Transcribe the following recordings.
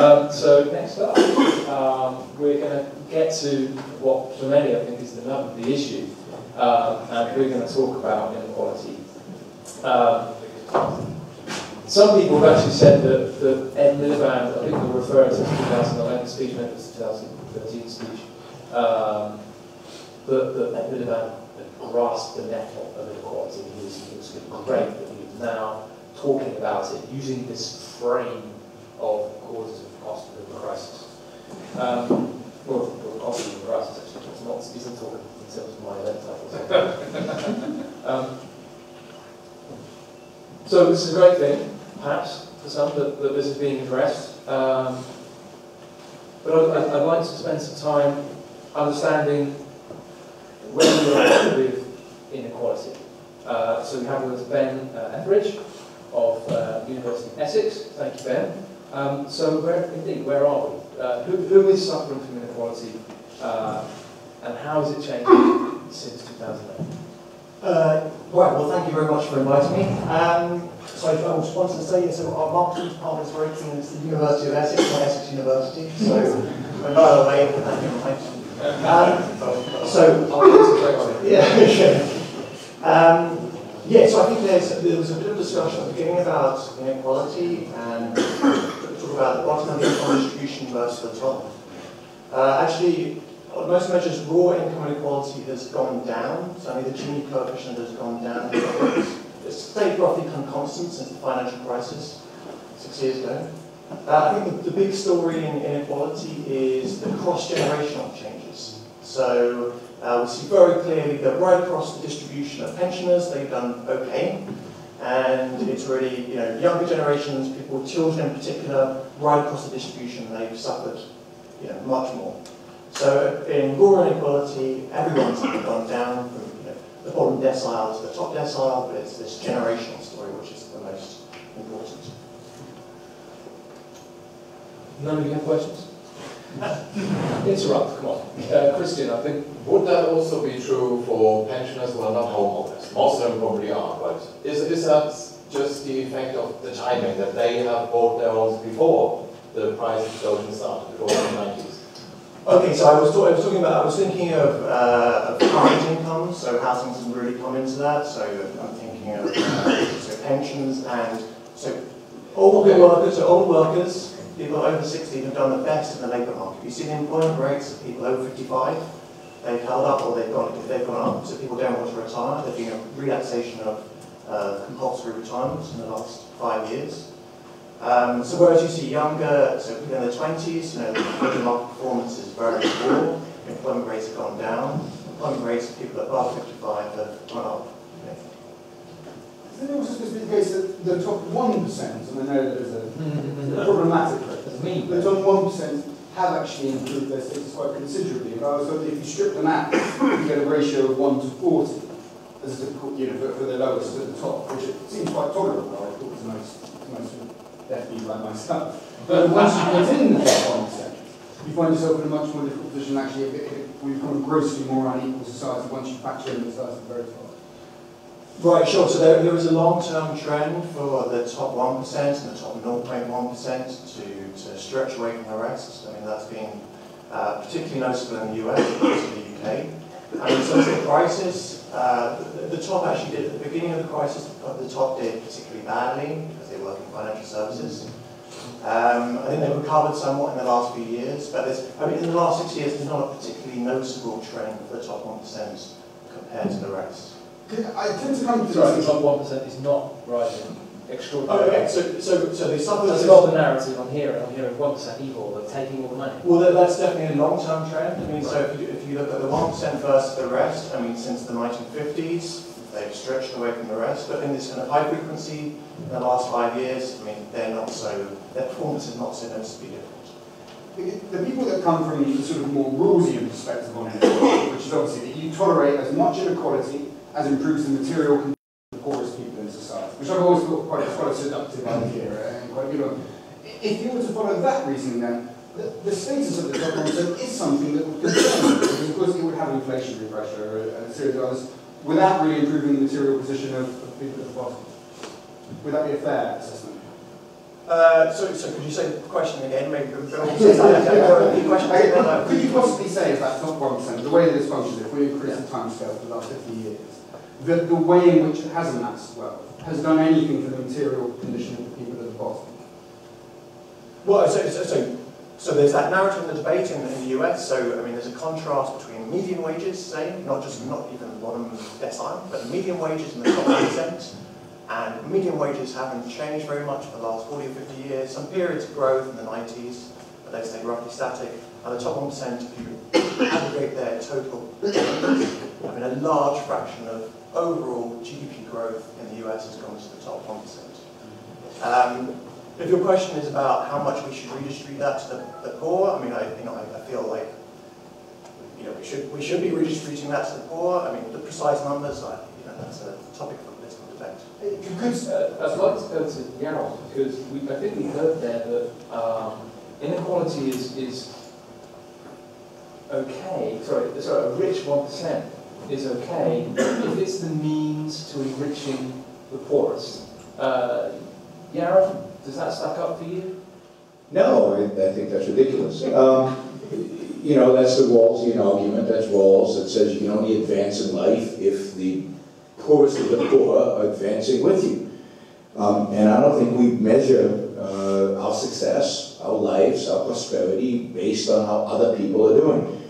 So next up, we're going to get to what for many I think is the nub of the issue, and we're going to talk about inequality. Some people have actually said that Ed Miliband, I think we're referring to the 2011 speech, maybe it was the 2013 speech, that Ed Miliband grasped the nettle of inequality. It was great that he is now talking about it using this frame of causes of cost of living crisis. Well, cost of living crisis actually. It's not, isn't talking in terms of my event titles. So this is a great thing, perhaps, for some, that this is being addressed. But I'd like to spend some time understanding where we are with inequality. So we have with us Ben Etheridge of University of Essex. Thank you, Ben. So where are we? Who is suffering from inequality, and how has it changed since 2008? Right, well, thank you very much for inviting me. So I just wanted to say, so our marketing department is very keen. It's the University of Essex, not Essex University. So, by the way, thank you very much. So I think there was a bit of discussion at the beginning about inequality and talk about the bottom of the income distribution versus the top. Actually, on most measures, raw income inequality has gone down. So I mean, the Gini coefficient has gone down. It's stayed roughly constant since the financial crisis 6 years ago. I think the big story in inequality is the cross-generational changes. So we see very clearly that right across the distribution of pensioners, they've done okay. And it's really, younger generations, people with children in particular, right across the distribution, they've suffered, much more. So in raw inequality, everyone's gone down from the bottom decile to the top decile, but it's this generational story which is the most important. None of you have questions? Interrupt, come on. Christian, I think. Would that also be true for pensioners who are not homeowners? Most of them probably are, but is that just the effect of the timing, that they have bought their homes before the price explosion started, before the 90s? Okay, so I was thinking of current incomes, so housing doesn't really come into that, so I'm thinking of pensions and so old workers, people over 60 have done the best in the labour market. You see the employment rates of people over 55, they've held up or they've gone up, so people don't want to retire. There's been a relaxation of compulsory retirement in the last 5 years. So whereas you see younger, so people in their 20s, the labour market performance is very poor, employment rates have gone down, employment rates of people above 55 have gone up. Is it also supposed to be the case that the top 1%, and I know that there's a problematic rate, the top 1% have actually improved their status quite considerably, but I was told that if you strip them out, you get a ratio of 1 to 40, as difficult, for the lowest at the top, which seems quite tolerable. I thought it was most definitely like myself. But once you get in the top 1%, you find yourself in a much more difficult position. Actually, we become a grossly more unequal society once you factor in the size of the very top. Right, sure. So there is a long-term trend for the top 1% and the top 0.1% to stretch away from the rest. I mean, that's been particularly noticeable in the US, in the UK. And in terms of the crisis, the top actually did, at the beginning of the crisis, the top did particularly badly because they work in financial services. I think they've recovered somewhat in the last few years, but in the last 6 years, there's not a particularly noticeable trend for the top 1% compared to the rest. I tend to come to the top 1% is not rising extraordinarily. Oh, okay. So they suffer. That's not the narrative I'm hearing. I'm hearing 1% evil, they're taking all the money. Well, that's definitely a long-term trend. I mean, so if you look at the 1% versus the rest, I mean, since the 1950s, they've stretched away from the rest. But in this kind of high frequency, in the last 5 years, I mean, their performance is not so noticeably different. The people that come from the sort of more Rawlsian perspective on inequality, which is obviously that you tolerate as much inequality as improves the material condition of the poorest people in society, which I've always thought quite a seductive idea and quite a good one. If you were to follow that reasoning then, the status of the top 1% is something that would concern you, because of course it would have inflationary pressure and a series of others without really improving the material position of people at the bottom. Would that be a fair assessment? So could you say the question again? Maybe could you possibly say, if that's not 1%, the way that this functions, if we increase the timescale for the last 50 years, that the way in which it has amassed wealth has done anything for the material condition of the people at the bottom? Well, so there's that narrative in the debate in the US. So I mean, there's a contrast between median wages, say, not even the bottom decile, but median wages in the top 1%. And median wages haven't changed very much for the last 40 or 50 years. Some periods of growth in the 90s, but they stay roughly static. And the top 1%, if you aggregate their total, I mean, a large fraction of overall GDP growth in the US has gone to the top 1%. If your question is about how much we should redistribute that to the poor, I mean, I feel like we should be redistributing that to the poor. I mean, the precise numbers, that's a topic for political debate. I'd like to go to Yarrow, because I think we heard there that inequality is okay. Sorry, a rich 1% is okay if it's the means to enriching the poorest. Yarrow, does that stack up for you? No, I think that's ridiculous. That's the Rawlsian argument. That's Rawls that says you can only advance in life if the poorest of the poor are advancing with you. And I don't think we measure our success, our lives, our prosperity based on how other people are doing.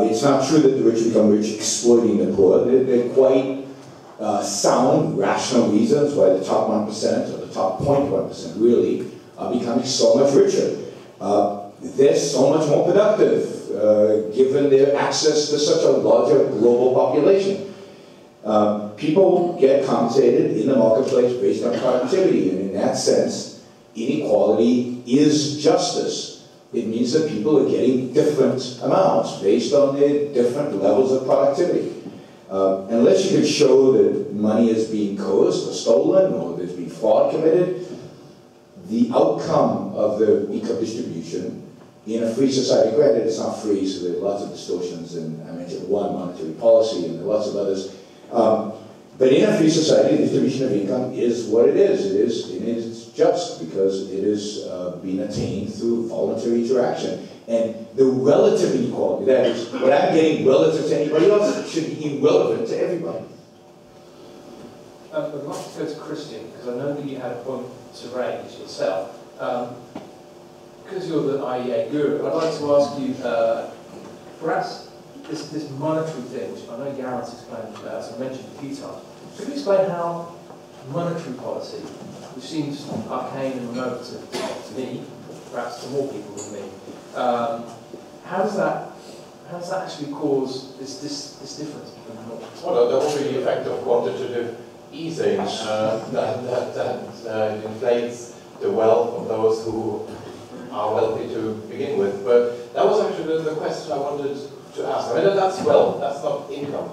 It's not true that the rich become rich exploiting the poor. They're quite sound, rational reasons why the top 1% or the top 0.1% really are becoming so much richer. They're so much more productive given their access to such a larger global population. People get compensated in the marketplace based on productivity, and in that sense, inequality is justice. It means that people are getting different amounts based on their different levels of productivity. Unless you can show that money is being coerced or stolen or there's been fraud committed, the outcome of the income distribution in a free society, granted it's not free, so there are lots of distortions, and I mentioned one, monetary policy, and there are lots of others. But in a free society, the distribution of income is what it is. It is just because it is being attained through voluntary interaction. And the relative inequality, that is, what I'm getting relative to anybody else, should be irrelevant to everybody. I'd like to go to Christian, because I know that you had a point to raise yourself. Because you're the IEA guru, I'd like to ask you, perhaps this monetary thing, which I know Garrett's explained, as I mentioned a few times, could you explain how monetary policy, which seems arcane and remote to me, perhaps to more people than me, how does that actually cause this difference between the norms? Well, there will be the effect of quantitative easing that inflates the wealth of those who are wealthy to begin with. But that was actually the question I wanted to ask. I mean, that's wealth, that's not income.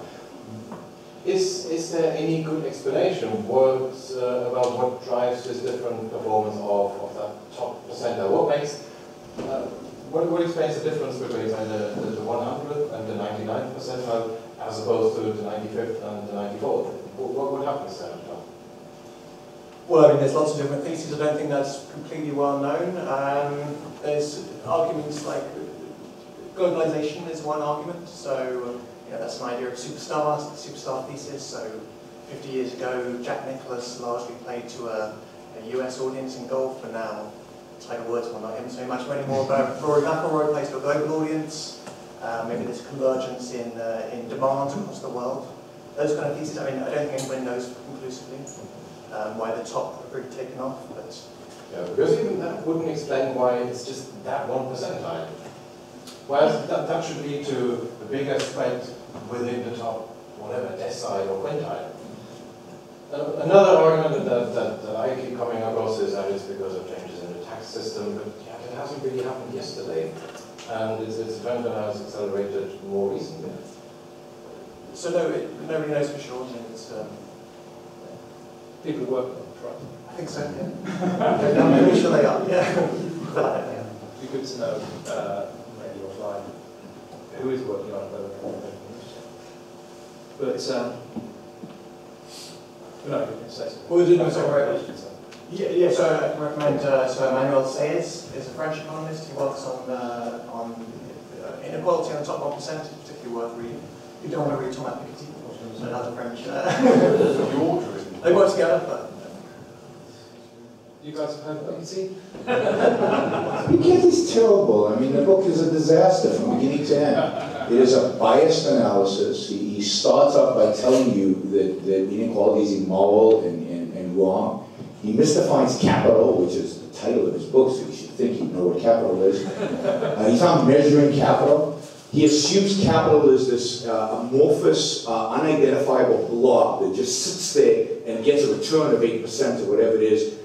Is there any good explanation about what drives this different performance of that top percentile? What makes what explains the difference between the 100th and the 99th percentile as opposed to the 95th and the 94th? What happens there? Well, I mean, there's lots of different theses. I don't think that's completely well known. There's arguments like globalization is one argument. So, that's an idea of superstar, the superstar thesis. So, 50 years ago, Jack Nicklaus largely played to a US audience in golf, and now Tiger Woods, well, not him so much anymore, but Rory McIlroy plays to a global audience. Maybe there's convergence in demand across the world. Those kind of theses. I mean, I don't think anyone knows conclusively why the top have really taken off, but yeah, because even that wouldn't explain why it's just that 1 percentile. Whereas that should lead to a bigger spread within the top, whatever, decile or quintile. Another argument that I keep coming across is that it's because of changes in the tax system, but yeah, it hasn't really happened yesterday, and it's a trend that has accelerated more recently. So nobody knows for sure. It's, people work on it, right? I think so. Yeah. I'm pretty sure they are. Yeah. It'd be good to know maybe offline who is working on it. But no, you can say something. Well, we didn't know. Yeah, so I can recommend so Emmanuel Sayers is a French economist. He works on inequality on the top 1%. It's particularly worth reading. You don't want to read Thomas Piketty, another French. They work together, but. You guys have heard of Piketty? Piketty's terrible. I mean, the book is a disaster from beginning to end. It is a biased analysis. He starts off by telling you that inequality is immoral and wrong. He misdefines capital, which is the title of his book, so you should think you know what capital is. He's not measuring capital. He assumes capital is this amorphous, unidentifiable blob that just sits there and gets a return of 8% or whatever it is,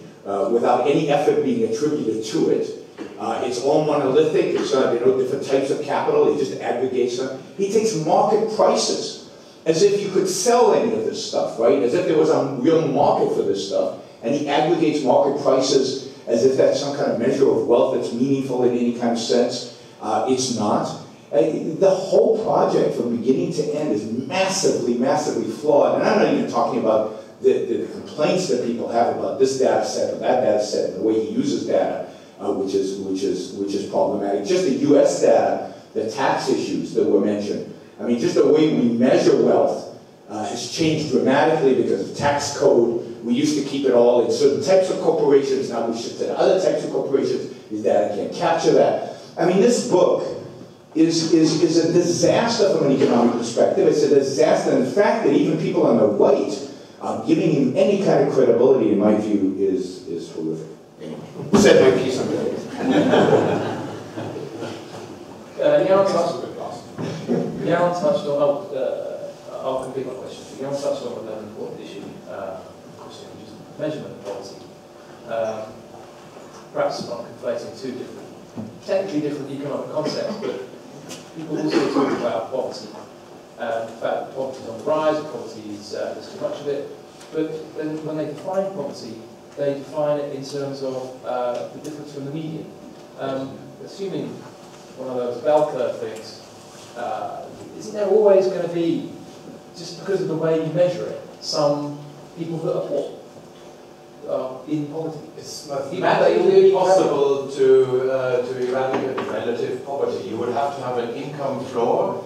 without any effort being attributed to it. It's all monolithic. It's not, different types of capital. He just aggregates them. He takes market prices as if you could sell any of this stuff, right? As if there was a real market for this stuff. And he aggregates market prices as if that's some kind of measure of wealth that's meaningful in any kind of sense. It's not. The whole project from beginning to end is massively, massively flawed. And I'm not even talking about the complaints that people have about this data set or that data set and the way he uses data, which is problematic. Just the US data, the tax issues that were mentioned. I mean, just the way we measure wealth has changed dramatically because of tax code. We used to keep it all in certain types of corporations. Now we shift to other types of corporations. His data can't capture that. I mean, this book is a disaster from an economic perspective. It's a disaster. And the fact that even people on the right giving him any kind of credibility, in my view, is horrific. Said my piece on it. Jan touched on, I'll complete my question. Jan touched on an important issue, which is measurement of poverty. Perhaps not conflating two technically different economic concepts, but people also talk about poverty. The fact that poverty is on the rise, poverty is, there's too much of it. But then when they define poverty, they define it in terms of the difference from the median. Assuming one of those bell curve things, isn't there always going to be, just because of the way you measure it, some people that are poor in poverty? It's mathematically possible to eradicate relative poverty. You would have to have an income floor.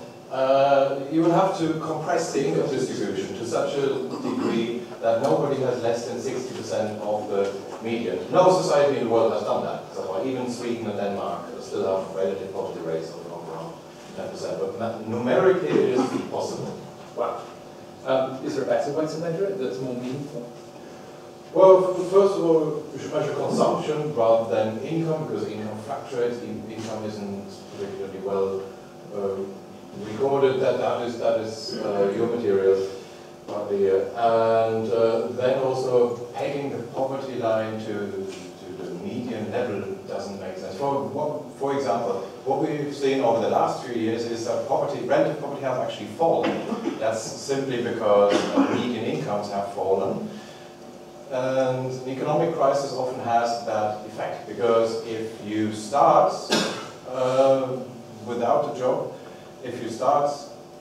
You would have to compress the income distribution to such a degree that nobody has less than 60% of the median. No society in the world has done that. So even Sweden and Denmark still have relative poverty rates of around 10%. But numerically, it is possible. Wow. Is there a better way to measure it that's more meaningful? Well, first of all, we should measure consumption rather than income, because income fluctuates. Income isn't particularly well recorded. That is your material. And then also pegging the poverty line to the median level doesn't make sense. For example, what we've seen over the last few years is that relative poverty has actually fallen. That's simply because median incomes have fallen. And an economic crisis often has that effect, because if you start without a job, if you start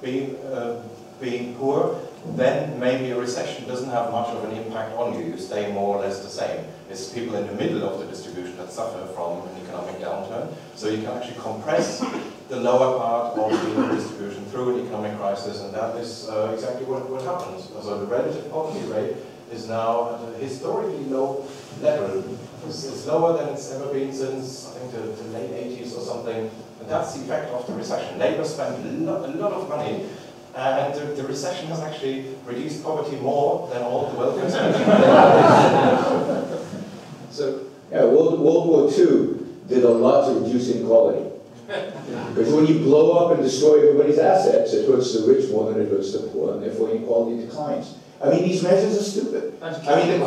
being poor, then maybe a recession doesn't have much of an impact on you. You stay more or less the same. It's people in the middle of the distribution that suffer from an economic downturn. So you can actually compress the lower part of the distribution through an economic crisis, and that is exactly what happens. So the relative poverty rate is now at a historically low level. It's lower than it's ever been since, I think, the late 80s or something. And that's the effect of the recession. Labour spent a lot of money, and the recession has actually reduced poverty more than all the welfare spending. So, yeah, World War II did a lot to reduce inequality. Because when you blow up and destroy everybody's assets, it hurts the rich more than it hurts the poor, and therefore inequality declines. I mean, these measures are stupid. I mean, the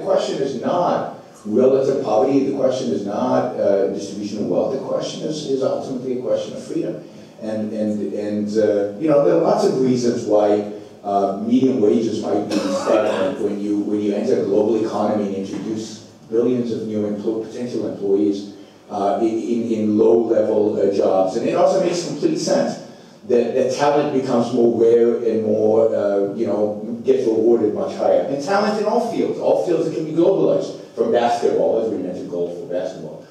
question is not relative poverty. The question is not distribution of wealth. The question is ultimately a question of freedom. And you know, there are lots of reasons why median wages might be stagnant when you enter a global economy and introduce billions of new potential employees in low-level jobs. And it also makes complete sense that talent becomes more rare and more, gets rewarded much higher. And talent in all fields that can be globalized, from basketball, as we mentioned, gold for basketball,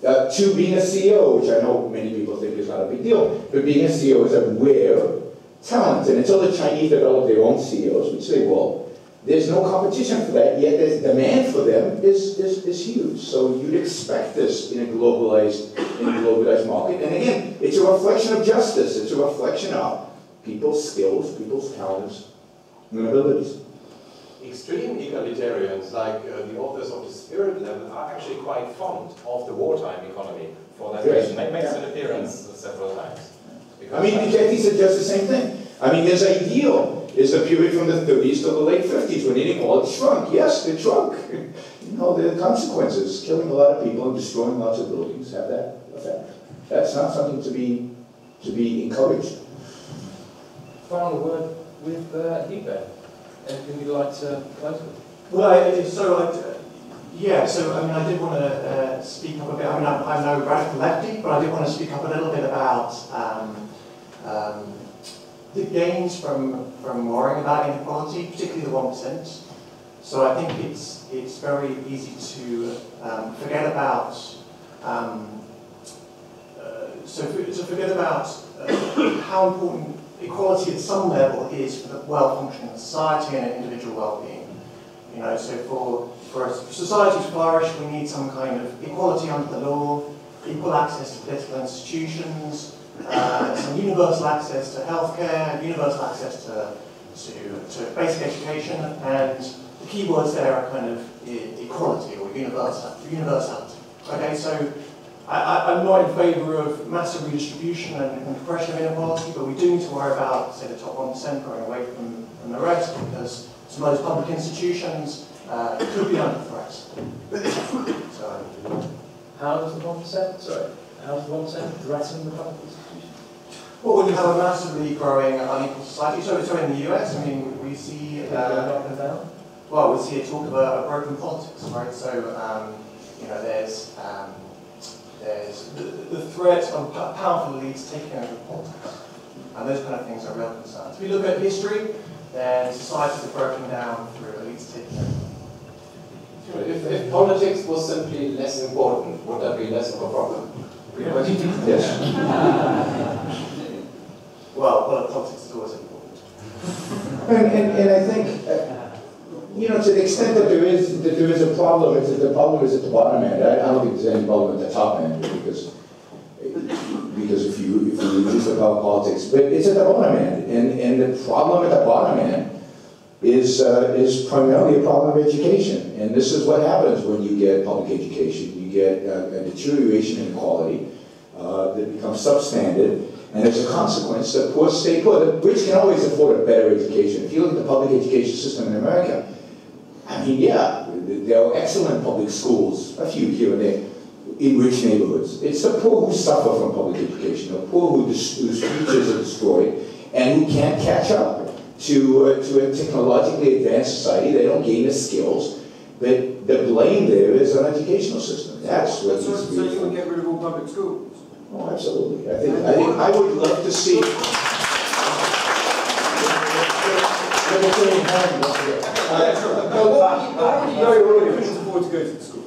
to being a CEO, which I know many people think is not a big deal, but being a CEO is a rare talent. And until the Chinese develop their own CEOs, which they will, there's no competition for that, yet the demand for them is huge. So you'd expect this in a globalized market. And again, it's a reflection of justice. It's a reflection of people's skills, people's talents, and abilities. Extreme egalitarians, like the authors of The Spirit Level, are actually quite fond of the wartime economy for that reason. It makes an appearance several times. I mean, Piketty suggests the same thing. I mean, his ideal is the period from the 30s to the late 50s when inequality shrunk. Yes, it shrunk. The consequences, killing a lot of people and destroying lots of buildings, have that effect. That's not something to be encouraged. Final word with you, Ben. Anything you'd like to close with? Well, I did want to speak up a bit. I mean, I'm no radical lefty, but I did want to speak up a little bit about the gains from worrying about inequality, particularly the 1%. So I think it's very easy to forget about how important equality at some level is for the well-functioning society and individual well-being. So for a society to flourish, we need some kind of equality under the law, equal access to political institutions, some universal access to healthcare, universal access to basic education, and the key words there are kind of equality or universality. Okay, so I'm not in favour of massive redistribution and compression of inequality, but we do need to worry about, say, the top 1% growing away from the rest, because some of those public institutions could be under threat. So, how does the 1%, how does the 1% threaten the public institutions? Well, when you have a massively growing unequal society, so in the US, I mean, we see well, we see a talk of a broken politics, right? So, there's the threat of powerful elites taking over politics, and those kind of things are real concerns. If we look at history, then societies are broken down through elites taking over. If politics was simply less important, would that be less of a problem? Yes. Well, politics is always important. And I think, to the extent that there is a problem, the problem is at the bottom end. I don't think there's any problem at the top end, because if you reduce the power of politics, but it's at the bottom end, and the problem at the bottom end is primarily a problem of education. And this is what happens when you get public education. You get a deterioration in quality that becomes substandard, and as a consequence, the poor stay poor. The rich can always afford a better education. If you look at the public education system in America, I mean, yeah, there are excellent public schools, a few here and there, in rich neighborhoods. It's the poor who suffer from public education, the poor whose futures are destroyed, and who can't catch up to a technologically advanced society. They don't gain the skills, but the blame there is an educational system. That's what needs to be. So you would get rid of all public schools? Oh, absolutely. I think I would love to see.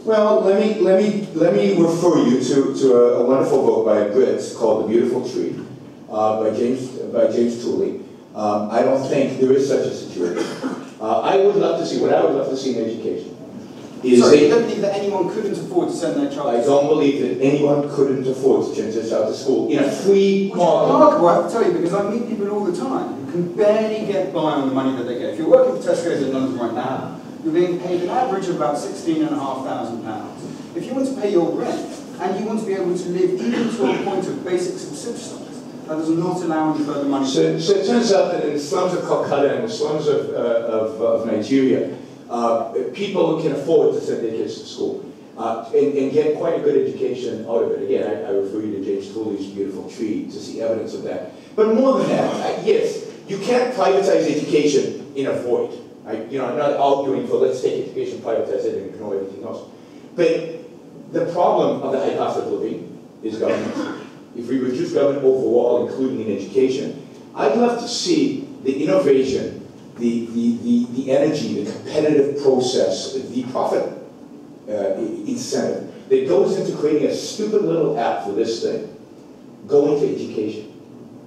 Well, let me refer you to a wonderful book by a Brit called The Beautiful Tree, by James Tooley. I don't think there is such a situation. I would love to see, what I would love to see in education is... Sorry, you don't believe that anyone couldn't afford to send their child to school? I don't believe that anyone couldn't afford to send their child to school in a free market. Which is remarkable, I have to tell you, because I meet people all the time who can barely get by on the money that they get. If you're working for Tesco's in London right now, you're being paid an average of about £16,500. If you want to pay your rent, and you want to be able to live even to a point of basic subsistence, that does not allow any further money. So it turns out that in the slums of Calcutta and the slums of Nigeria, people can afford to send their kids to school and get quite a good education out of it. Again, I refer you to James Tooley's Beautiful Tree to see evidence of that. But more than that, yes, you can't privatize education in a void. I'm not arguing for let's take education, privatize it, and ignore everything else. But the problem of the high cost of living is government. if we reduce government overall, including in education, I'd love to see the innovation, the energy, the competitive process, the profit incentive that goes into creating a stupid little app for this thing, go into education.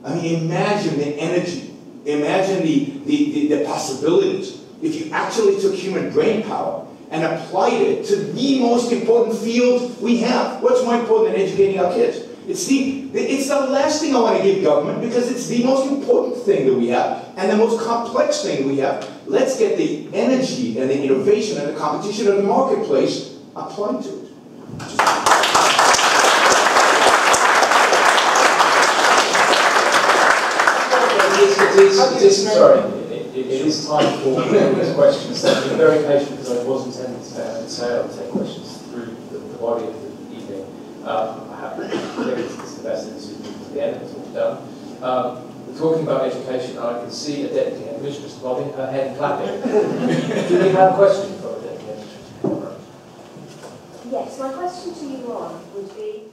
I mean, imagine the energy, imagine the possibilities if you actually took human brain power and applied it to the most important field we have. What's more important than educating our kids? It's the last thing I want to give government because it's the most important thing that we have and the most complex thing we have. Let's get the energy and the innovation and the competition of the marketplace applied to it. It is time for these questions. I've been very patient because I was intending to say I'll take questions through the body of the evening. I think it's the best thing to do to the end, it's all done. Talking about education, I can see a deputy headmistress nodding her head and clapping. Do we have a question for a deputy headmistress? Yes, my question to you, Ron, would be